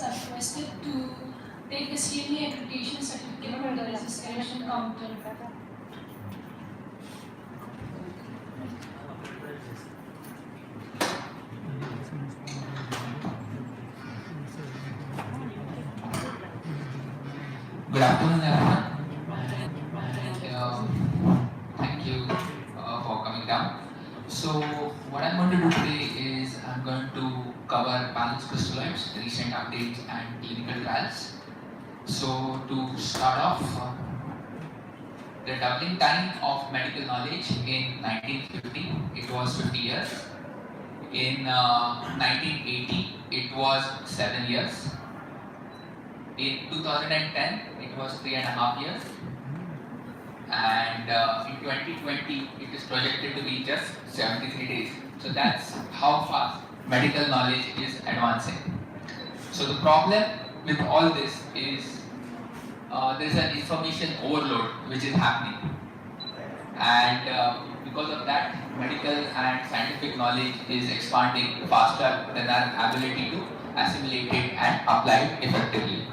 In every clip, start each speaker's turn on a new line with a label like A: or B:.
A: are requested to take the CME accreditation certificate for the registration counter.
B: Good afternoon, everyone. Thank you for coming down. So, what I'm going to do today is I'm going to cover balanced crystalloids, recent updates, and clinical trials. So, to start off, the doubling time of medical knowledge in 1950, it was 50 years. In 1980, it was 7 years. In 2010, it was 3.5 years. And in 2020, it is projected to be just 73 days. So that's how fast medical knowledge is advancing. So the problem with all this is there is an information overload which is happening. And because of that, medical and scientific knowledge is expanding faster than our ability to assimilate it and apply it effectively.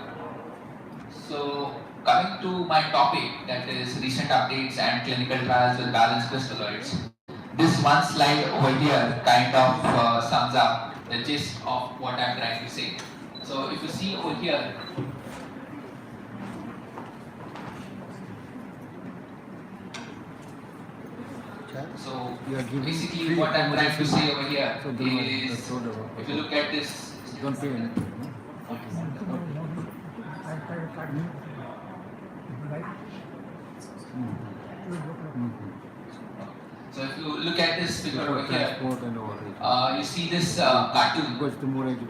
B: So coming to my topic, that is recent updates and clinical trials with balanced crystalloids. This one slide over here kind of sums up the gist of what I'm trying to say. So if you see over here, so basically what I'm trying to say over here is, if you look at this,
C: don't pay anything.
B: So if you look at this figure over here, you see this cartoon,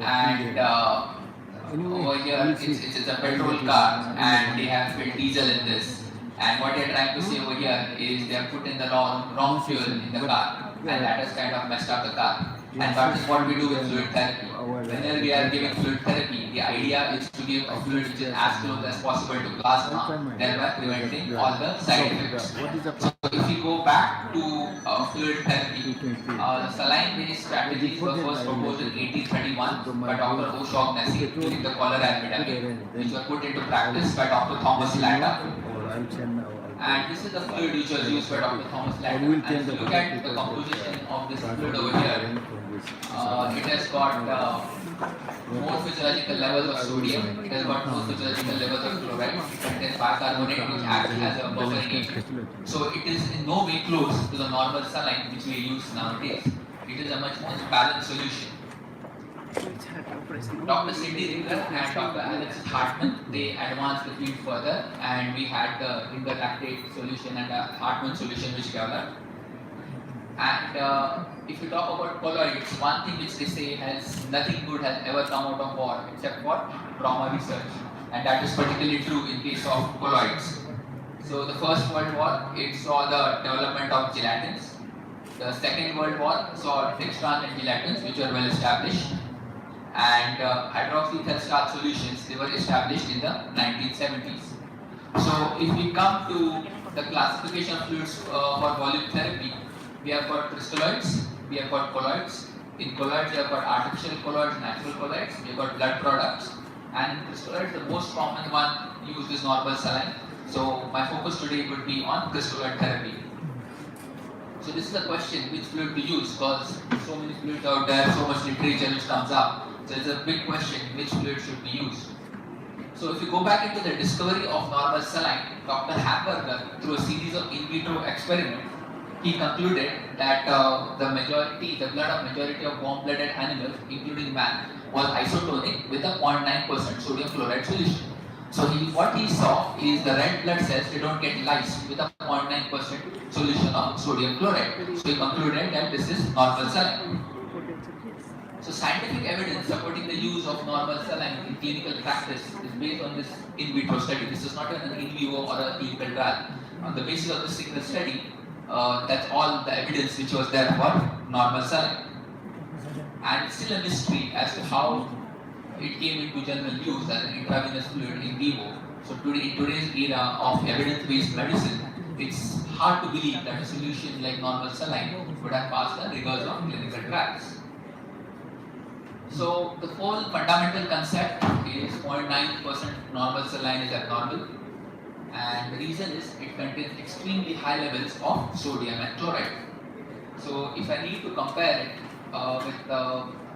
B: and over here it's a petrol car, and they have filled diesel in this. And what they're trying to say over here is they have put in the wrong fuel in the car, and that has kind of messed up the car. And that is what we do with fluid therapy. Whenever we are giving fluid therapy, the idea is to give a fluid which is as close as possible to plasma, thereby preventing all the side effects. So if you go back to fluid therapy, the saline-based strategies were first proposed in 1831 by Dr. O'Shaughnessy during the cholera epidemic, which were put into practice by Dr. Thomas Latta. And this is the fluid which was used by Dr. Thomas Latta. And if you look at the composition of this fluid over here, it has got more physiological levels of sodium, it has got more physiological levels of chloride, it contains bicarbonate which acts as a buffering agent. So it is in no way close to the normal saline which we use nowadays. It is a much more balanced solution. Dr. Cindy Ricker and Dr. Alex Hartman, they advanced the field further, and we had the interlactate solution and the Hartman solution which developed. And if you talk about colloids, one thing which they say has nothing good has ever come out of war except for trauma research, and that is particularly true in case of colloids. So the First World War, it saw the development of gelatins. The Second World War saw dextrans and gelatins, which were well established. And hydroxyether solutions, they were established in the 1970s. So if we come to the classification of fluids for volume therapy, we have got crystalloids, we have got colloids. In colloids, we have got artificial colloids, natural colloids, we have got blood products. And in crystalloids, the most common one used is normal saline. So my focus today would be on crystalloid therapy. So this is a question, which fluid to use, because so many fluids out there, so much literature which comes up. So it's a big question, which fluid should be used. So if you go back into the discovery of normal saline, Dr. Hamburger, through a series of in vitro experiments, he concluded that the blood of majority of warm-blooded animals, including man, was isotonic with a 0.9% sodium chloride solution. So what he saw is the red blood cells, they don't get lysed with a 0.9% solution of sodium chloride. So he concluded that this is normal saline. So scientific evidence supporting the use of normal saline in clinical practice is based on this in vitro study. This is not an in vivo or a clinical trial. On the basis of this single study, that's all the evidence which was there for normal saline. And it's still a mystery as to how it came into general use as an intravenous fluid in vivo. So today, in today's era of evidence-based medicine, it's hard to believe that a solution like normal saline would have passed the rigors of clinical trials. So the whole fundamental concept is 0.9% normal saline is abnormal, and the reason is it contains extremely high levels of sodium and chloride. So if I need to compare it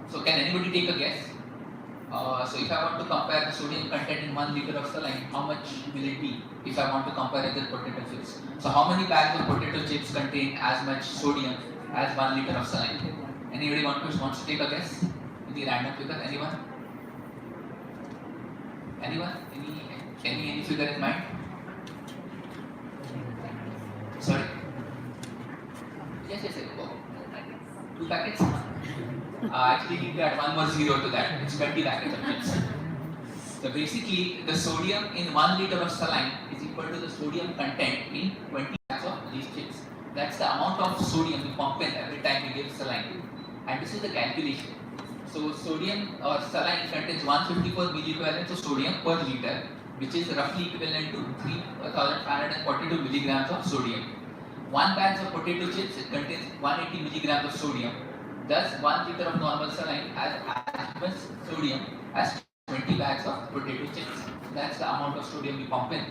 B: so can anybody take a guess? So if I want to compare the sodium content in 1 liter of saline, how much will it be if I want to compare it with potato chips? So how many bags of potato chips contain as much sodium as 1 liter of saline? Anybody wants to take a guess? Any random figure? Anyone? Anyone? Any figure in mind? Sorry? Yes. Oh, 2 packets? Actually, you can add one more zero to that. It's 20 packets of chips. So basically, the sodium in 1 liter of saline is equal to the sodium content in 20 bags of these chips. That's the amount of sodium we pump in every time we give saline. And this is the calculation. So sodium or saline contains 154 milliequivalents of sodium per liter, which is roughly equivalent to 3,542 milligrams of sodium. 1 bag of potato chips, it contains 180 milligrams of sodium. Thus, 1 liter of normal saline has as much sodium as 20 bags of potato chips. That's the amount of sodium we pump in.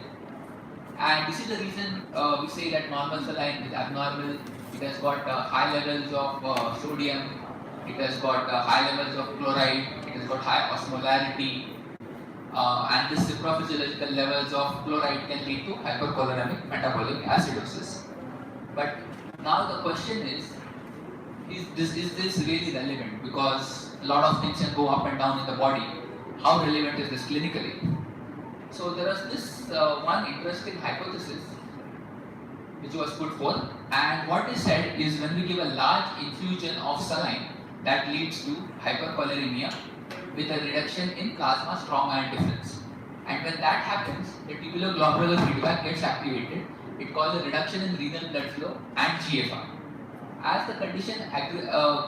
B: And this is the reason we say that normal saline is abnormal. It has got high levels of sodium, it has got high levels of chloride, it has got high osmolarity, and this supraphysiological levels of chloride can lead to hypercholoremic metabolic acidosis. But now the question is this really relevant? Because a lot of things can go up and down in the body. How relevant is this clinically? So there was this one interesting hypothesis which was put forth, and what is said is when we give a large infusion of saline, that leads to hypercholeремia with a reduction in plasma strong ion difference. And when that happens, the tubular glomerular feedback gets activated. It causes a reduction in renal blood flow and GFR. As the condition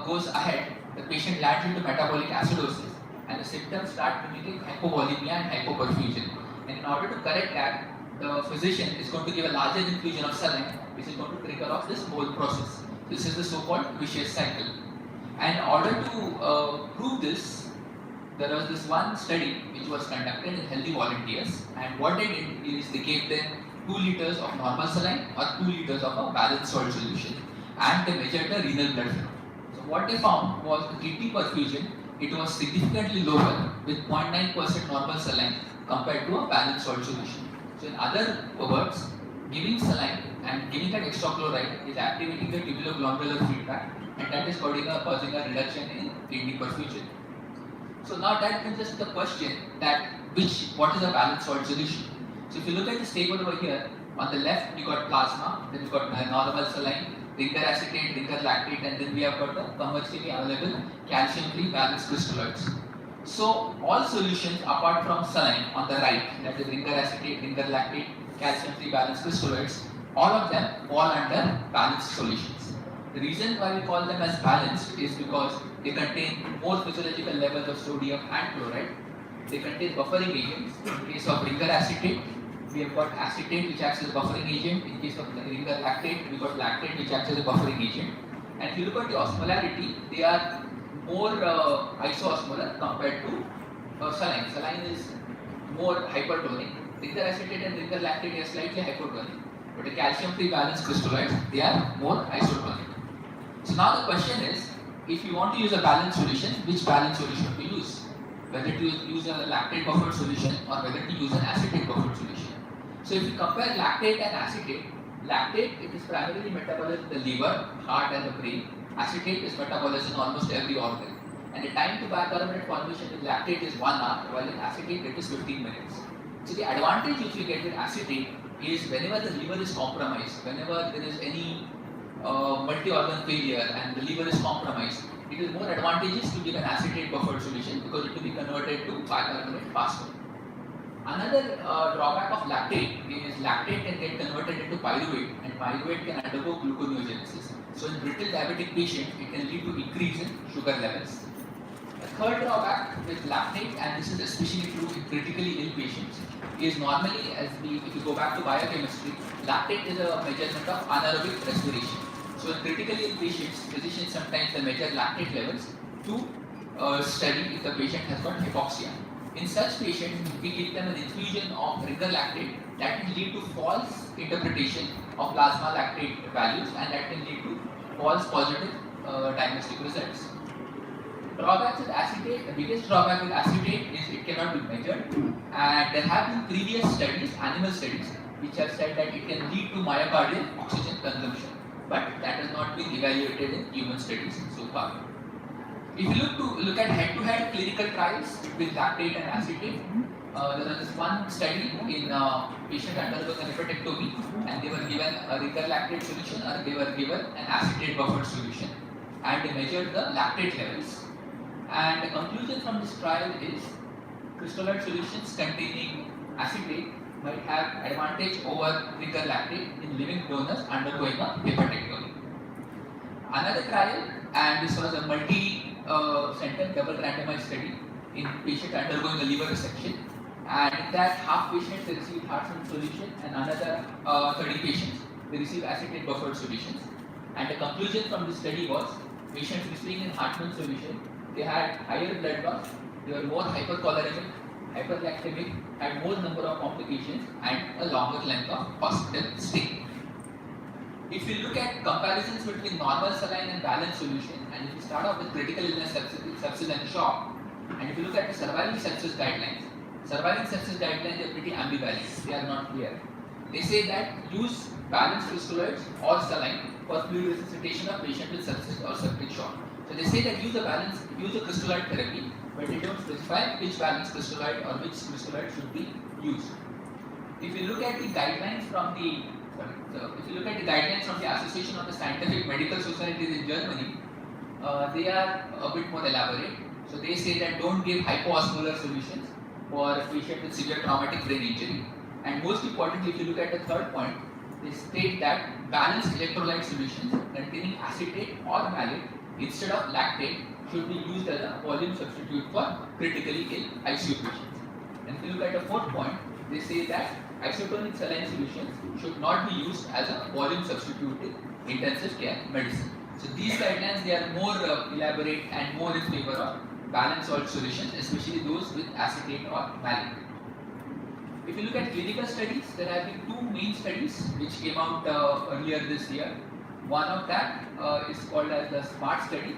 B: goes ahead, the patient lands into metabolic acidosis and the symptoms start mimicking hypovolemia and hypoperfusion. And in order to correct that, the physician is going to give a larger infusion of saline, which is going to trigger off this whole process. This is the so-called vicious cycle. And in order to prove this, there was this one study which was conducted in healthy volunteers, and what they did is they gave them 2 liters of normal saline or 2 liters of a balanced salt solution, and they measured the renal blood flow. So what they found was the kidney perfusion, it was significantly lower with 0.9% normal saline compared to a balanced salt solution. So in other words, giving saline and giving that extra chloride is activating the tubular-glomerular feedback, and that is causing a reduction in kidney perfusion. So now that brings us to the question that what is a balanced salt solution? So if you look at this table over here, on the left you got plasma, then you got normal saline, ringer acetate, ringer lactate, and then we have got the commercially available calcium-free balanced crystalloids. So all solutions apart from saline on the right, that is ringer acetate, ringer lactate, calcium-free balanced crystalloids, all of them fall under balanced solutions. The reason why we call them as balanced is because they contain more physiological levels of sodium and chloride. They contain buffering agents. In case of ringer acetate, we have got acetate which acts as a buffering agent. In case of ringer lactate, we got lactate which acts as a buffering agent. And if you look at the osmolarity, they are more isoosmolar compared to saline. Saline is more hypertonic. Ringer acetate and ringer lactate are slightly hypotonic. But the calcium-free balanced crystalloids, they are more isotonic. So now the question is, if you want to use a balanced solution, which balanced solution to use? Whether to use a lactate buffered solution or whether to use an acetate buffered solution. So if you compare lactate and acetate, lactate it is primarily metabolized in the liver, heart and the brain. Acetate is metabolized in almost every organ. And the time to bicarbonate formation with lactate is 1 hour, while in acetate it is 15 minutes. So the advantage which we get with acetate is whenever the liver is compromised, whenever there is any multi-organ failure and the liver is compromised, it is more advantageous to give an acetate buffered solution because it will be converted to bicarbonate faster. Another drawback of lactate is lactate can get converted into pyruvate, and pyruvate can undergo gluconeogenesis. So in brittle diabetic patients, it can lead to increase in sugar levels. The third drawback with lactate, and this is especially true in critically ill patients, is normally, if you go back to biochemistry, lactate is a measurement of anaerobic respiration. So in critically ill patients, physicians sometimes they measure lactate levels to study if the patient has got hypoxia. In such patients, we give them an infusion of ringer lactate that can lead to false interpretation of plasma lactate values, and that can lead to false positive diagnostic results. Drawbacks with acetate, the biggest drawback with acetate is it cannot be measured, and there have been previous studies, animal studies, which have said that it can lead to myocardial oxygen consumption, but that has not been evaluated in human studies so far. If you look at head-to-head clinical trials with lactate and acetate, there was this one study in patient undergoing a hepatectomy, and they were given a ringer lactate solution or they were given an acetate buffered solution, and they measured the lactate levels. And the conclusion from this trial is crystalloid solutions containing acetate might have advantage over ringer lactate in living donors undergoing a hepatectomy. Another trial, and this was a multi-center double randomized study in patient undergoing a liver resection, and in that half patients they received Hartmann solution and another 30 patients they received acetate buffered solutions. And the conclusion from this study was patients receiving Hartmann solution, they had higher blood loss, they were more hypercholeremic, hyperlactemic, had more number of complications and a longer length of hospital stay. If you look at comparisons between normal saline and balanced solution, and if you start off with critical illness sepsis and shock, and if you look at the surviving sepsis guidelines are pretty ambivalent, they are not clear. They say that use balanced crystalloids or saline for fluid resuscitation of patient with sepsis or septic shock. So they say that use a crystalloid therapy, but they don't specify which balanced crystalloid or which crystalloid should be used. If you look at the guidelines from the Association of the Scientific Medical Societies in Germany, they are a bit more elaborate. So they say that don't give hypoosmolar solutions for a patient with severe traumatic brain injury. And most importantly, if you look at the third point, they state that balanced electrolyte solutions containing acetate or malate instead of lactate should be used as a volume substitute for critically ill ICU patients. And if you look at the fourth point, they say that isotonic saline solutions should not be used as a volume substitute in intensive care medicine. So these guidelines, they are more elaborate and more in favor of balanced salt solutions, especially those with acetate or malate. If you look at clinical studies, there have been two main studies which came out earlier this year. One of that is called as the SMART study,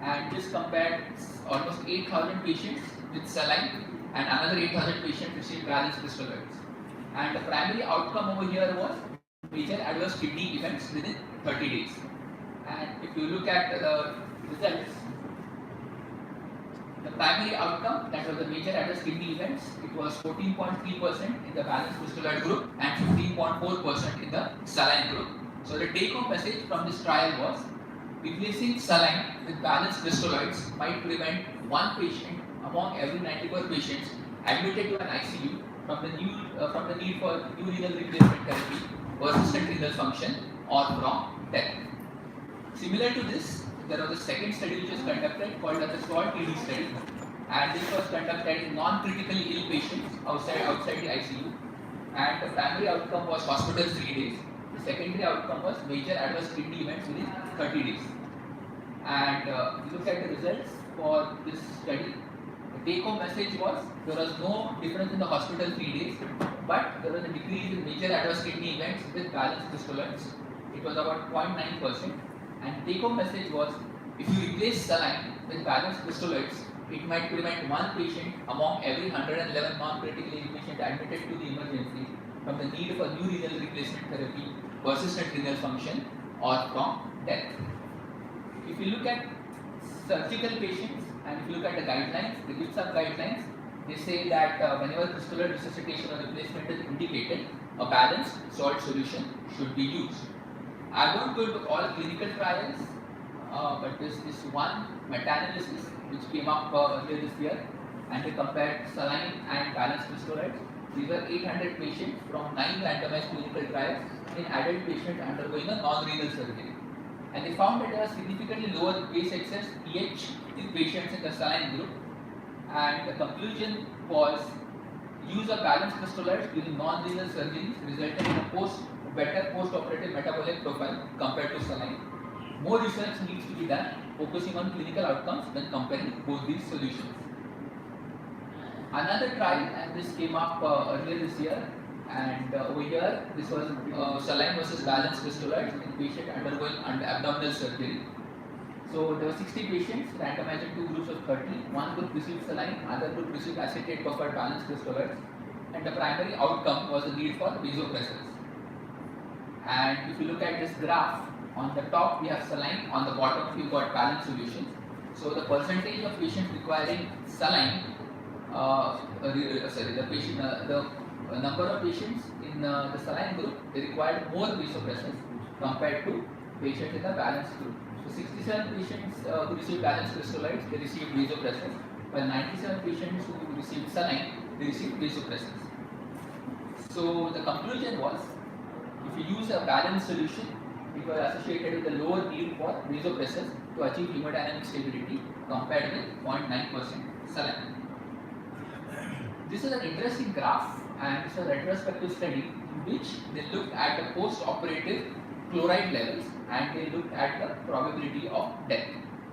B: and this compared almost 8,000 patients with saline and another 8,000 patients received balanced crystalloids. And the primary outcome over here was major adverse kidney events within 30 days. And if you look at the results, the primary outcome, that was the major adverse kidney events, it was 14.3% in the balanced crystalloid group and 15.4% in the saline group. So the take-home message from this trial was replacing saline with balanced crystalloids might prevent one patient among every 94 patients admitted to an ICU from the need for new renal replacement therapy, persistent renal function, or from death. Similar to this, there was a second study which was conducted called as the SWORD-TD study, and this was conducted in non-critically ill patients outside the ICU, and the primary outcome was hospital 3 days. The secondary outcome was major adverse kidney events within 30 days. And look at the results for this study. The take-home message was there was no difference in the hospital 3 days, but there was a decrease in major adverse kidney events with balanced crystalloids. It was about 0.9%. And take-home message was if you replace saline with balanced crystalloids, it might prevent one patient among every 111 non-critically ill patients admitted to the emergency from the need for new renal replacement therapy, persistent renal function, or from death. If you look at surgical patients and if you look at the guidelines, the GIPSAP guidelines, they say that whenever crystalloid resuscitation or replacement is indicated, a balanced salt solution should be used. I won't go into all clinical trials, but this one meta-analysis which came up earlier this year, and they compared saline and balanced crystalloids. These were 800 patients from 9 randomized clinical trials in adult patients undergoing a non-renal surgery. And they found that there was significantly lower case excess pH in patients in the saline group. And the conclusion was use of balanced crystalloids during non-renal surgeries resulted in a better post-operative metabolic profile compared to saline. more research needs to be done focusing on clinical outcomes when comparing both these solutions. Another trial, and this came up earlier this year, and over here this was saline versus balanced crystalloids in patient undergoing abdominal surgery. So there were 60 patients randomized in two groups of 30. One group received saline, other group received acetate buffered balanced crystalloids, and the primary outcome was the need for vasopressors. And if you look at this graph, on the top we have saline, on the bottom we got balanced solutions. So the percentage of patients requiring saline, the number of patients in the saline group, they required more vasopressors compared to patients in the balanced group. So 67 patients who received balanced crystalloids, they received vasopressors, while 97 patients who received saline, they received vasopressors. So the conclusion was, if you use a balanced solution, it was associated with a lower need for vasopressors to achieve hemodynamic stability compared with 0.9% saline. This is an interesting graph, and it's a retrospective study in which they looked at the post-operative chloride levels and they looked at the probability of death.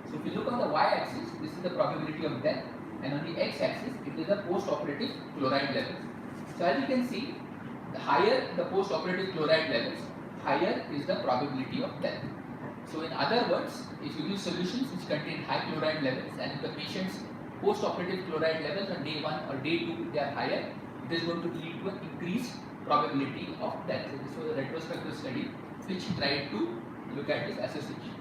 B: So if you look on the y-axis, this is the probability of death, and on the x-axis, it is the post-operative chloride levels. So as you can see, the higher the post-operative chloride levels, higher is the probability of death. So in other words, if you use solutions which contain high chloride levels, and if the patient's post-operative chloride levels on day 1 or day 2 they are higher, it is going to lead to an increased probability of death. So this was a retrospective study which tried to look at this association.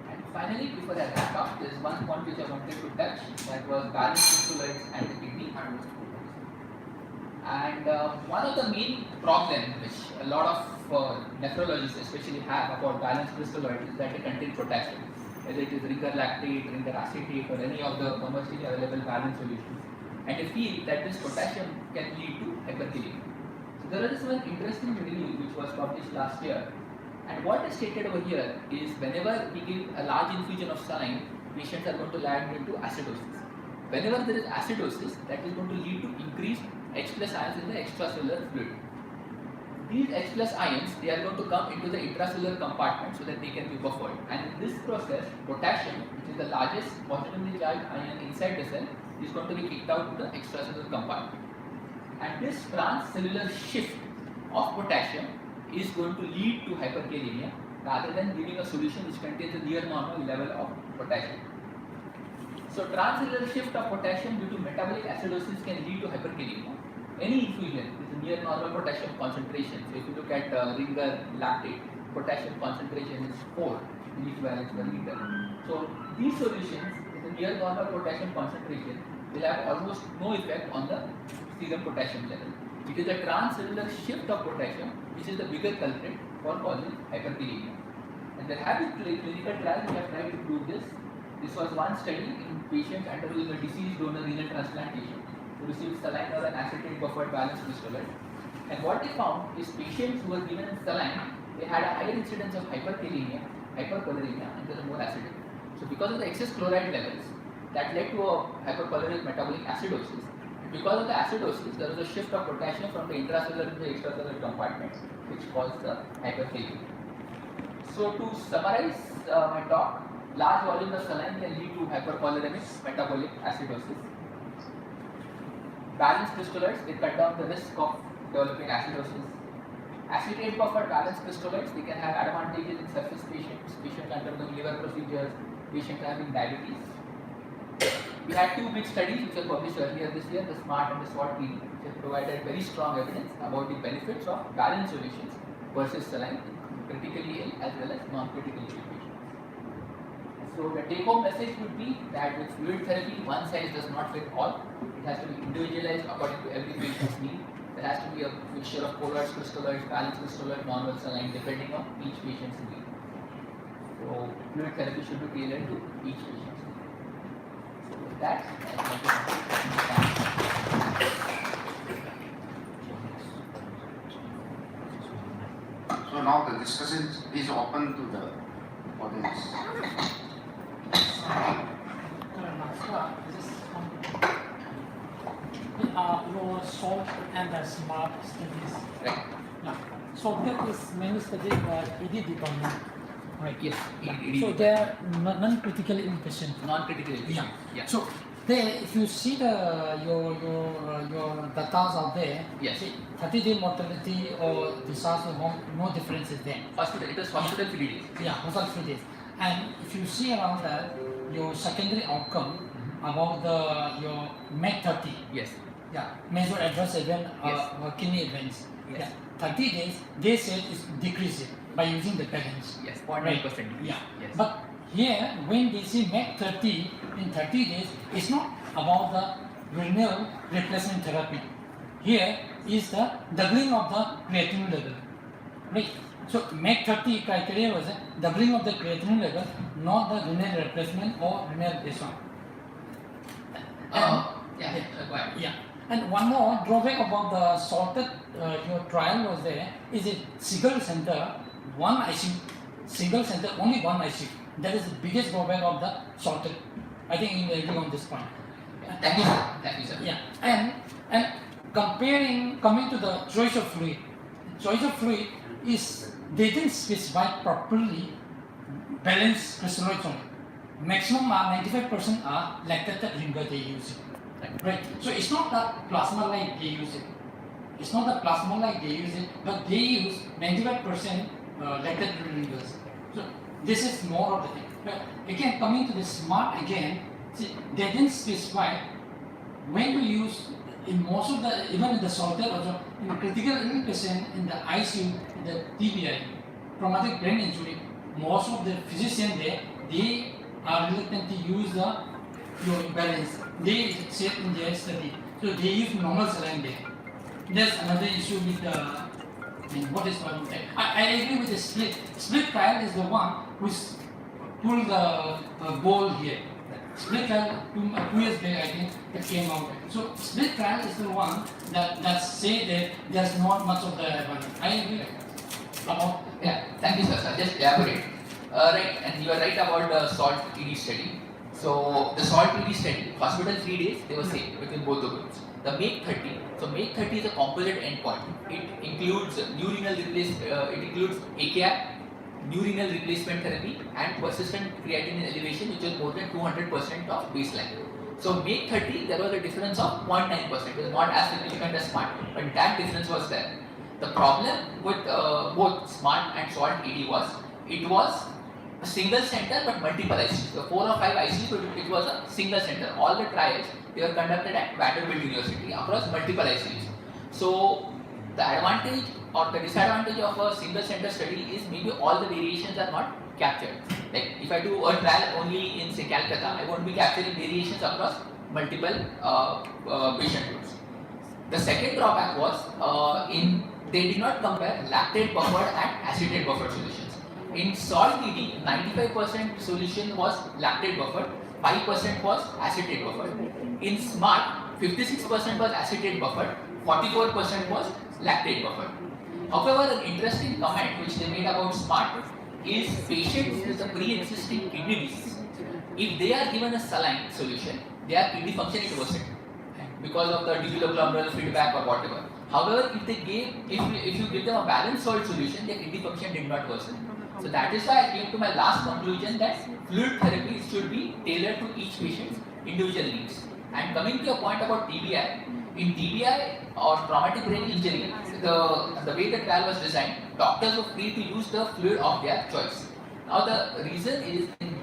B: And finally, before I wrap up, there is one point which I wanted to touch, that was balanced crystalloids and the kidney. And one of the main problems which a lot of nephrologists especially have about balanced crystalloids is that they contain potassium, whether it is ringer lactate, ringer acetate, or any of the commercially available balanced solutions. And they feel that this potassium can lead to hyperkalemia. So there is one interesting review which was published last year, and what is stated over here is whenever we give a large infusion of saline, patients are going to land into acidosis. Whenever there is acidosis, that is going to lead to increased H plus ions in the extracellular fluid. These H plus ions, they are going to come into the intracellular compartment so that they can be buffered. And in this process, potassium, which is the largest positively charged ion inside the cell, is going to be kicked out to the extracellular compartment. And this transcellular shift of potassium is going to lead to hyperkalemia rather than giving a solution which contains a near normal level of potassium. So transcellular shift of potassium due to metabolic acidosis can lead to hyperkalemia. Any infusion with a near normal potassium concentration, so if you look at ringer lactate, potassium concentration is 4 milliequivalents per liter. So these solutions with a near normal potassium concentration will have almost no effect on the serum potassium level. It is the transcellular shift of potassium which is the bigger culprit for causing hyperkalemia. And there have been clinical trials which have tried to prove this. This was one study in patients undergoing a deceased donor renal transplantation who received saline or an acetate buffered balanced crystalloid. And what they found is patients who were given saline, they had a higher incidence of hyperkalemia, hypercholeriemia, and they were more acidic. So because of the excess chloride levels, that led to a hypercholeric metabolic acidosis. And because of the acidosis, there was a shift of potassium from the intracellular to the extracellular compartment, which caused the hyperkalemia. So to summarize my talk, large volumes of saline can lead to hypercholeremic metabolic acidosis. Balanced crystalloids, they cut down the risk of developing acidosis. Acetate buffered balanced crystalloids, they can have advantages in surface patients, patients undergoing liver procedures, patients having diabetes. We had two big studies which were published earlier this year, the SMART and the SWOT team, which have provided very strong evidence about the benefits of balanced solutions versus saline in critically ill as well as non-critically ill patients. So the take-home message would be that with fluid therapy, one size does not fit all. It has to be individualized according to every patient's need. There has to be a mixture of colloids, crystalloids, balanced crystalloid, normal saline, depending on each patient's need. So fluid therapy should be tailored to each patient's need. So with that,
C: So now the discussion is open to the audience.
D: Your SWOT and the SMART studies.
B: right.
D: Yeah. So that is many studies that we did it on Right.
B: Yes.
D: So they are non-critical ill patient.
B: Non-critical illness.
D: Yeah.
B: Yeah.
D: So there, if you see your data out there,
B: Yes.
D: see, 30-day mortality or discharge from home, no difference is there.
B: Hospital. It was hospital free days.
D: Yeah, hospital free days. And if you see around that, your secondary outcome about your MAC 30,
B: Yes.
D: yeah, major adverse event
B: Yes.
D: or kidney events.
B: Yes.
D: Yeah, 30 days they said is decreasing by using the balance.
B: Yes. 0.9%.
D: Yeah.
B: Yes.
D: But here, when they say MAC 30 in 30 days, it's not about the renal replacement therapy. Here is the doubling of the creatinine level. Right. So MAC 30 criteria was a doubling of the creatinine level, not the renal replacement or renal replacement.
B: Yeah. Go ahead.
D: Yeah. And one more drawback about the salted your trial was there is a single center, one ICU, single center, only one ICU. That is the biggest drawback of the salted. I think you will agree on this point.
B: Thank you, sir. Thank you, sir.
D: Yeah. And coming to the choice of fluid is they didn't specify properly balanced crystalloids only. Maximum are 95% are lactated ringer they use it. Right. So it's not the plasma like they use it. It's not the plasma like they use it, but they use 95% lactated ringers. So this is more of the thing. But again, coming to the smart again, see, they didn't specify when you use in most of the, even in the salted also, in critical ill patient in the ICU, in the TBI, traumatic brain injury, most of the physicians there, they are reluctant to use the your imbalance. They said in their study, so they use normal saline there. There's another issue with the, what is called that? I agree with the split. Split trial is the one who's pulled the ball here. Split trial 2 years back I think it came out. So split trial is the one that say that there's not much of the evidence. I agree about.
B: Yeah, thank you, sir. So just elaborate. Right, and you are right about the SALT TD study. So the SALT TD study, hospital 3 days, they were safe between both the groups. The MAKE 30, so MAKE 30 is a composite endpoint. It includes new renal it includes AKI, new renal replacement therapy, and persistent creatinine elevation, which is more than 200% of baseline. So MAKE 30, there was a difference of 0.9%. It was not as significant as SMART, but that difference was there. The problem with both SMART and SALT AD was, it was a single center but multiple ICUs. So 4 or 5 ICUs, but it was a single center. All the trials, they were conducted at Vanderbilt University across multiple ICUs. So the advantage or the disadvantage of a single center study is maybe all the variations are not captured. Like if I do a trial only in say Calcutta, I won't be capturing variations across multiple patient groups. The second drawback was they did not compare lactate buffered and acetate buffered solutions. In SALT TD, 95% solution was lactate buffered, 5% was acetate buffered. In SMART, 56% was acetate buffered, 44% was lactate buffered. However, an interesting comment which they made about SMART is patients with a pre-existing kidney disease, if they are given a saline solution, their kidney function is worsened because of the digital feedback or whatever. However, if you give them a balanced salt solution, their kidney function did not worsen. So that is why I came to my last conclusion that fluid therapy should be tailored to each patient's individual needs. And coming to your point about TBI, in TBI or traumatic brain injury, the way the trial was designed, doctors were free to use the fluid of their choice. Now the reason is in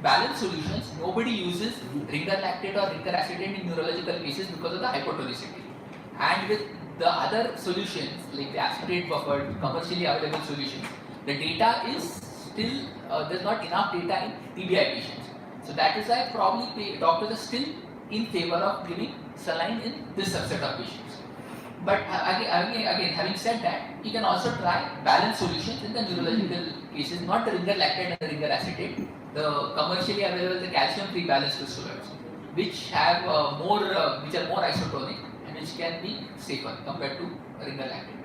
B: balanced solutions, nobody uses ringer lactate or ringer acetate in neurological cases because of the hypotonicity. And with the other solutions like the acetate buffered, commercially available solutions, the data is still, there's not enough data in TBI patients. So that is why probably doctors are still in favor of giving saline in this subset of patients. But again, having said that, you can also try balanced solutions in the neurological cases, not the ringer lactate and the ringer acetate, the commercially available, the calcium-free balanced crystalloids, which have which are more isotonic and which can be safer compared to ringer lactate.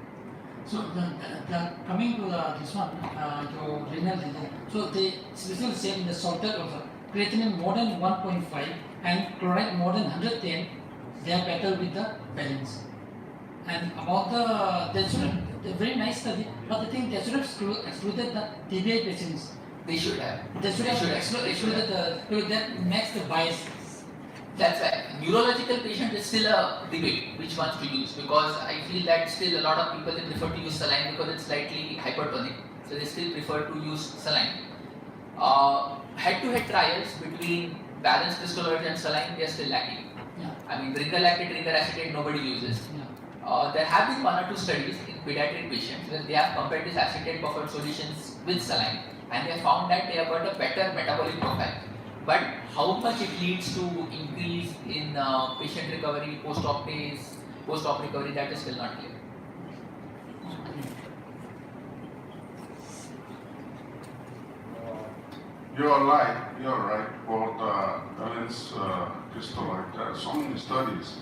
D: So coming to this one, your renal disease. So they specifically said in the salted also, creatinine more than 1.5 and chloride more than 110, they are better with the balance. And about the very nice study, but I think they should have excluded the TBI patients
B: They should have.
D: They should have excluded that makes the bias.
B: That's why neurological patient is still a debate which ones to use, because I feel that still a lot of people they prefer to use saline because it's slightly hypertonic, so they still prefer to use saline. Head-to-head trials between balanced crystalloids and saline, they are still lacking.
D: Yeah.
B: I mean, ringer lactate, ringer acetate, nobody uses.
D: Yeah.
B: There have been 1 or 2 studies in pediatric patients where they have compared these acetate buffered solutions with saline, and they have found that they have got a better metabolic profile. But how much it leads to increase in patient recovery, post-op days, post-op recovery, that is still not clear.
E: You are right for the valence crystalloid. There are so many studies.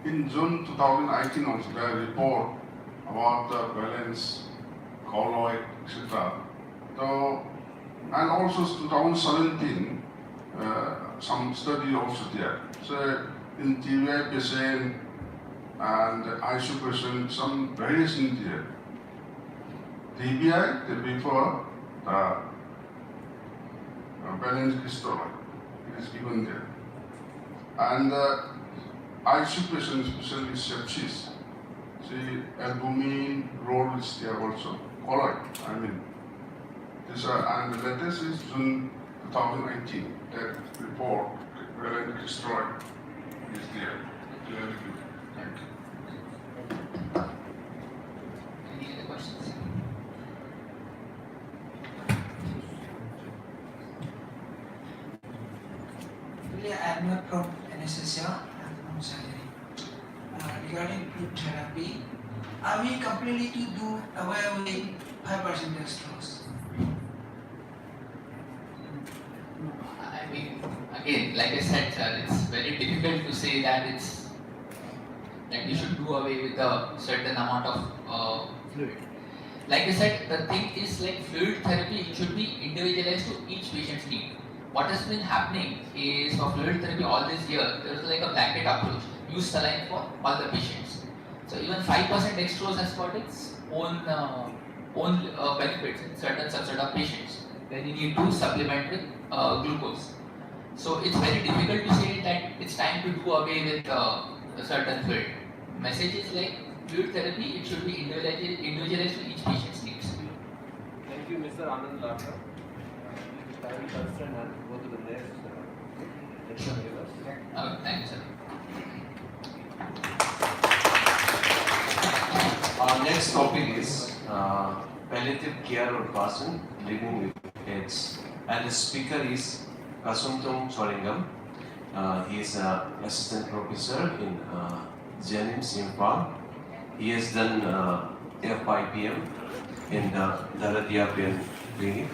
E: In June 2018 also there are report about the valence, colloid, etc. So, and also 2017, some study also there. So in TBI patient and ICU patient, some variation there. TBI, they prefer the balanced crystalloid. It is given there. And ICU patients, especially sepsis, see albumin role is there also. Colloid, I mean. This and the latest is June 2019. That report, balanced crystalloid is there. Clearly given. Thank you.
B: Any other questions?
F: Really, I am not from anesthesia, I am from surgery. Regarding fluid therapy, are we completely to do away with 5% dextrose?
B: I mean, again, like I said, sir, it's very difficult to say that it's that you should do away with a certain amount of fluid. Like I said, the thing is like fluid therapy, it should be individualized to each patient's need. What has been happening is for fluid therapy all this year, there was like a blanket approach. Use saline for all the patients. So even 5% dextrose has got its own benefits in certain subset of patients where you need to supplement with glucose. So it's very difficult to say that it's time to do away with a certain fluid. Message is like fluid therapy, it should be individualized to each patient's needs.
G: Thank you, Mr. Anand Lakhkar. I will consent and go to the next
B: Thank you, sir.
H: Our next topic is palliative care of person living with AIDS, and the speaker is Kasumthong Choringam. He is an assistant professor in Jennings, Impal. He has done FIPM in the Daradia Clinic.